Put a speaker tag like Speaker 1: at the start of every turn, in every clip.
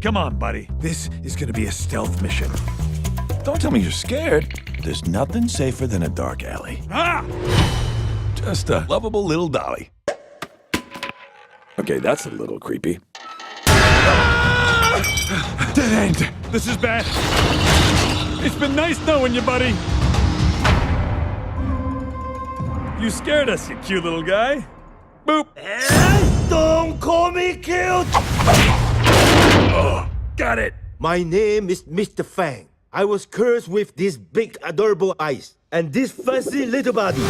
Speaker 1: Come on, buddy. This is gonna be a stealth mission.
Speaker 2: Don't tell me you're scared. There's nothing safer than a dark alley.
Speaker 1: Ah!
Speaker 2: Just a lovable little dolly. Okay, that's a little creepy.
Speaker 1: Dead end. This is bad. It's been nice knowing you, buddy. You scared us, you cute little guy. Boop.
Speaker 3: Don't call me cute!
Speaker 1: Oh, got it.
Speaker 3: My name is Mr. Fang. I was cursed with these big, adorable eyes and this fuzzy little body.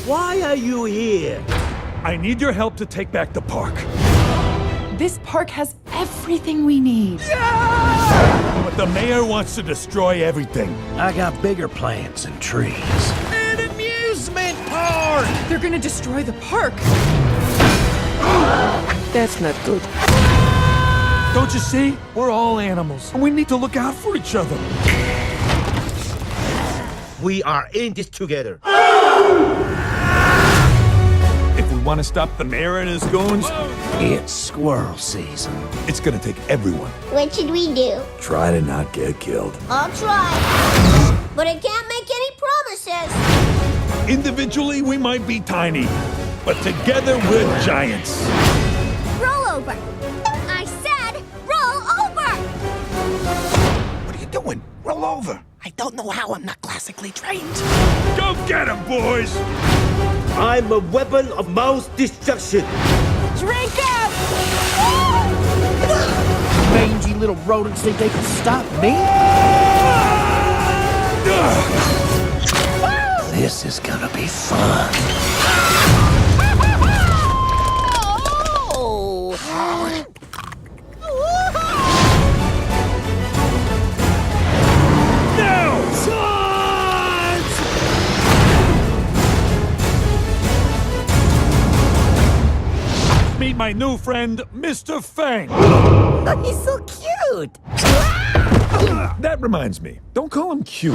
Speaker 3: Why are you here?
Speaker 1: I need your help to take back the park.
Speaker 4: This park has everything we need.
Speaker 1: But the mayor wants to destroy everything.
Speaker 5: I got bigger plans than trees.
Speaker 3: An amusement park!
Speaker 4: They're gonna destroy the park.
Speaker 3: That's not good.
Speaker 1: Don't you see? We're all animals, and we need to look out for each other.
Speaker 3: We are in this together.
Speaker 1: If we want to stop the mayor and his goons,
Speaker 5: It's squirrel season.
Speaker 1: it's gonna take everyone.
Speaker 6: What should we do?
Speaker 2: Try to not get killed.
Speaker 6: I'll try. But I can't make any promises.
Speaker 1: Individually, we might be tiny, but together we're giants.
Speaker 6: Roll over. I said roll over.
Speaker 5: What are you doing? Roll over. I don't know how. I'm not classically trained.
Speaker 1: Go get him, boys!
Speaker 3: I'm a weapon of mass destruction.
Speaker 4: Drink up!
Speaker 5: Mangy little rodents think they can stop me? This is gonna be fun.
Speaker 1: Meet my new friend, Mr. Fang.
Speaker 6: He's so cute.
Speaker 1: That reminds me, don't call him cute.